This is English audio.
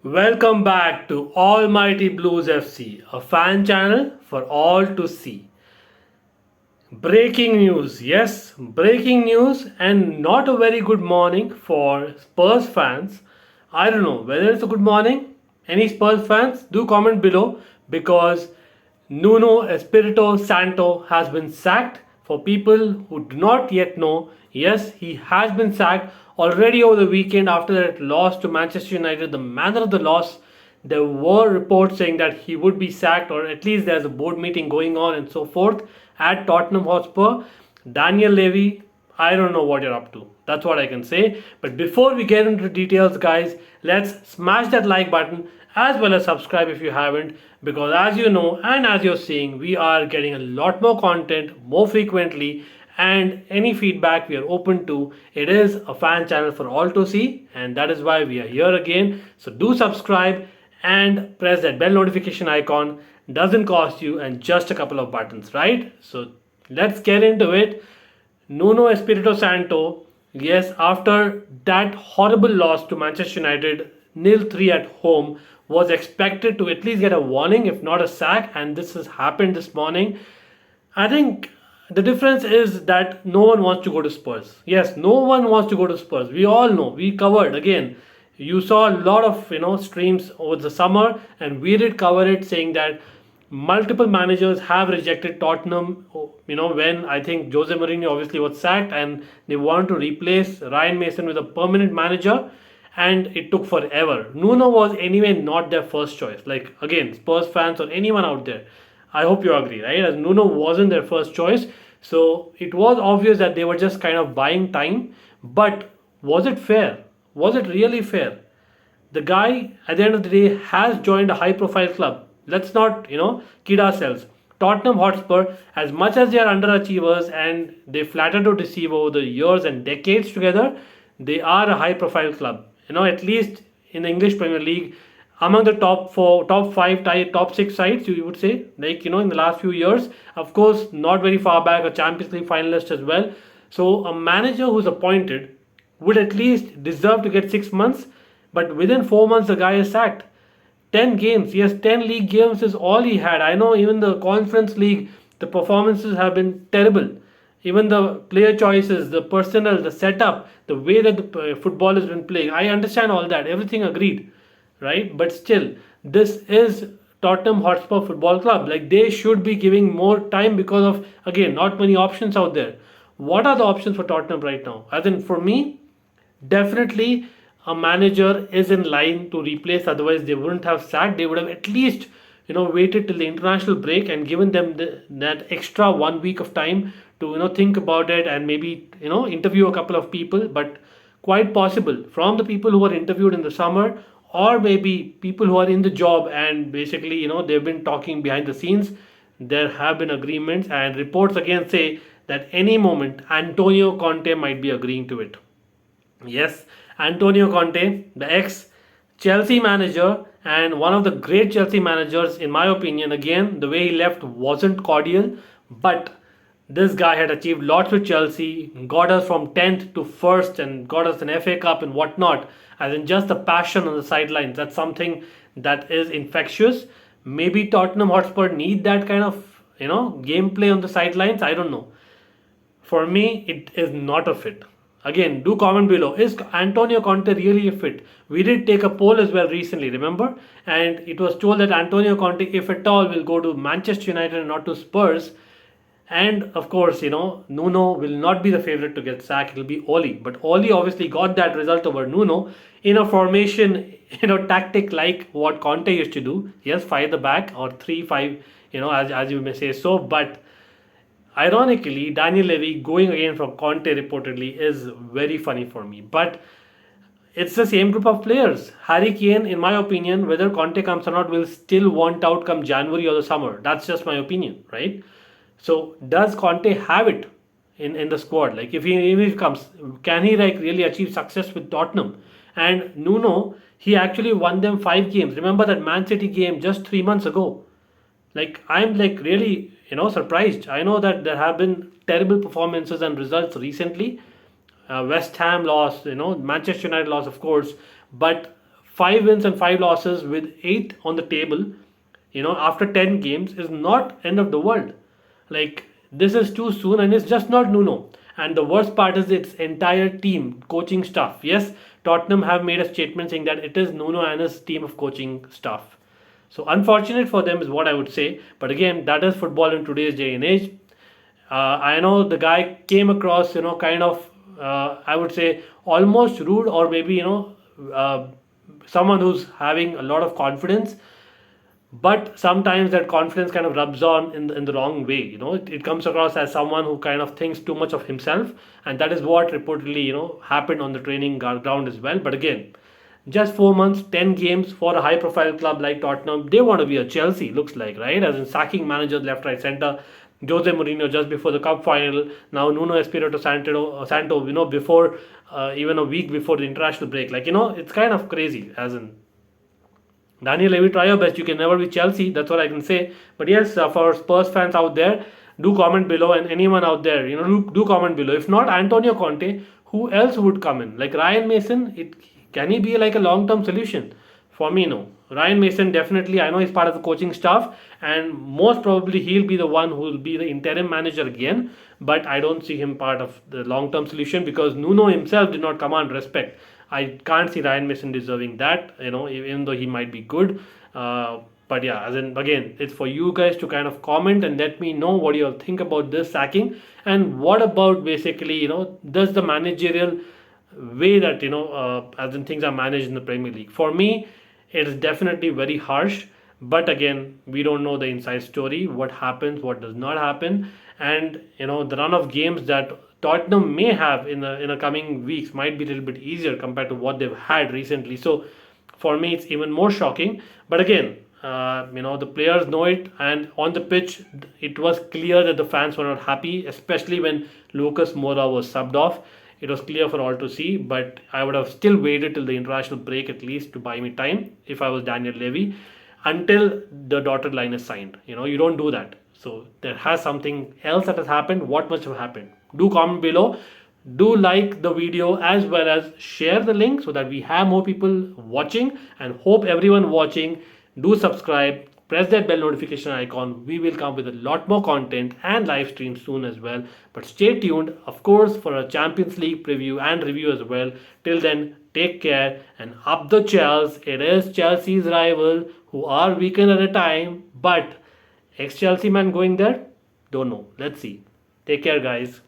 Welcome back to Almighty Blues FC, a fan channel for all to see. Breaking news, yes, breaking news, and not a very good morning for Spurs fans. I don't know whether it's a good morning. Any Spurs fans, do comment below because Nuno Espirito Santo has been sacked. For people who do not yet know, yes, he has been sacked already over the weekend after that loss to Manchester United. The manner of the loss, there were reports saying that he would be sacked, or at least there's a board meeting going on and so forth at Tottenham Hotspur. Daniel Levy, I don't know what you're up to. That's what I can say. But before we get into details, guys, let's smash that like button as well as subscribe if you haven't. Because as you know and as you're seeing, we are getting a lot more content more frequently. And any feedback we are open to. It is a fan channel for all to see, and that is why we are here again. So do subscribe and press that bell notification icon. Doesn't cost you and just a couple of buttons, right? So let's get into it. Nuno Espirito Santo, yes, after that horrible loss to Manchester United, 0-3 at home, was expected to at least get a warning, if not a sack, and this has happened this morning. I think the difference is that no one wants to go to Spurs. Yes, no one wants to go to Spurs. We all know. We covered again. You saw a lot of streams over the summer, and we did cover it, saying that multiple managers have rejected Tottenham. When I think Jose Mourinho obviously was sacked, and they wanted to replace Ryan Mason with a permanent manager, and it took forever. Nuno was anyway not their first choice. Like again, Spurs fans or anyone out there, I hope you agree, right? As Nuno wasn't their first choice, so it was obvious that they were just kind of buying time. But was it fair? Was it really fair? The guy at the end of the day has joined a high profile club. Let's not kid ourselves. Tottenham Hotspur, as much as they are underachievers and they flatter to deceive over the years and decades together, they are a high profile club. At least in the English Premier League, among the top four, top five, top six sides, you would say, like in the last few years. Of course, not very far back, a Champions League finalist as well. So a manager who's appointed would at least deserve to get 6 months, but within 4 months, the guy is sacked. 10 games, yes, 10 league games is all he had. I know even the Conference League, the performances have been terrible. Even the player choices, the personnel, the setup, the way that the football has been playing, I understand all that, everything agreed, right? But still, this is Tottenham Hotspur Football Club. Like they should be giving more time because of, again, not many options out there. What are the options for Tottenham right now? As in, for me, definitely a manager is in line to replace, otherwise they wouldn't have sacked. They would have at least waited till the international break and given them that extra 1 week of time to think about it and maybe interview a couple of people. But quite possible from the people who were interviewed in the summer, or maybe people who are in the job and basically they've been talking behind the scenes, there have been agreements, and reports again say that any moment Antonio Conte might be agreeing to it. Yes, Antonio Conte, the ex Chelsea manager and one of the great Chelsea managers, in my opinion. Again, the way he left wasn't cordial, but this guy had achieved lots with Chelsea, got us from 10th to 1st, and got us an FA Cup and whatnot. As in, just the passion on the sidelines, that's something that is infectious. Maybe Tottenham Hotspur need that kind of gameplay on the sidelines. I don't know. For me, it is not a fit. Again, do comment below. Is Antonio Conte really a fit? We did take a poll as well recently, remember? And it was told that Antonio Conte, if at all, will go to Manchester United and not to Spurs. And of course, Nuno will not be the favorite to get sacked. It'll be Oli. But Oli obviously got that result over Nuno in a formation, tactic like what Conte used to do. Yes, 5 at the back or 3-5, as you may say so. But ironically, Daniel Levy going again from Conte reportedly is very funny for me. But it's the same group of players. Harry Kane, in my opinion, whether Conte comes or not, will still want out come January or the summer. That's just my opinion, right? So does Conte have it in the squad? Like if he comes, can he like really achieve success with Tottenham? And Nuno, he actually won them 5 games. Remember that Man City game just 3 months ago. Like I'm like really surprised. I know that there have been terrible performances and results recently. West Ham lost, Manchester United lost, of course, but 5 wins and 5 losses with 8 on the table, after 10 games is not end of the world. Like, this is too soon, and it's just not Nuno. And the worst part is its entire team, coaching staff. Yes, Tottenham have made a statement saying that it is Nuno and his team of coaching staff. So unfortunate for them is what I would say. But again, that is football in today's day and age. I know the guy came across, kind of, I would say, almost rude, or maybe, someone who's having a lot of confidence, but sometimes that confidence kind of rubs on in the wrong way. It comes across as someone who kind of thinks too much of himself, and that is what reportedly, happened on the training ground as well. But again, just 4 months, 10 games for a high profile club like Tottenham. They want to be a Chelsea, looks like, right? As in sacking managers left, right, center. Jose Mourinho just before the cup final. Now Nuno Espirito Santo, before even a week before the international break. Like, it's kind of crazy. As in, Daniel Levy, try your best. You can never be Chelsea. That's all I can say. But yes, for Spurs fans out there, do comment below, and anyone out there, do comment below. If not Antonio Conte, who else would come in? Like Ryan Mason, can he be like a long-term solution? For me, no. Ryan Mason definitely. I know he's part of the coaching staff, and most probably he'll be the one who will be the interim manager again. But I don't see him part of the long-term solution because Nuno himself did not command respect. I can't see Ryan Mason deserving that, even though he might be good. But yeah, as in, again, it's for you guys to kind of comment and let me know what you all think about this sacking, and what about basically, does the managerial way that, as in things are managed in the Premier League. For me, it is definitely very harsh. But again, we don't know the inside story, what happens, what does not happen, and the run of games that Tottenham may have in the coming weeks might be a little bit easier compared to what they've had recently. So for me, it's even more shocking. But again, the players know it, and on the pitch, it was clear that the fans were not happy, especially when Lucas Moura was subbed off. It was clear for all to see, but I would have still waited till the international break at least to buy me time if I was Daniel Levy, until the dotted line is signed. You don't do that. So there has something else that has happened. What must have happened? Do comment below. Do like the video as well as share the link so that we have more people watching, and hope everyone watching do subscribe, press that bell notification icon. We will come with a lot more content and live streams soon as well. But stay tuned, of course, for a Champions League preview and review as well. Till then, take care and up the Chelsea. It is Chelsea's rival who are weakened at a time, but ex-Chelsea man going there? Don't know. Let's see. Take care, guys.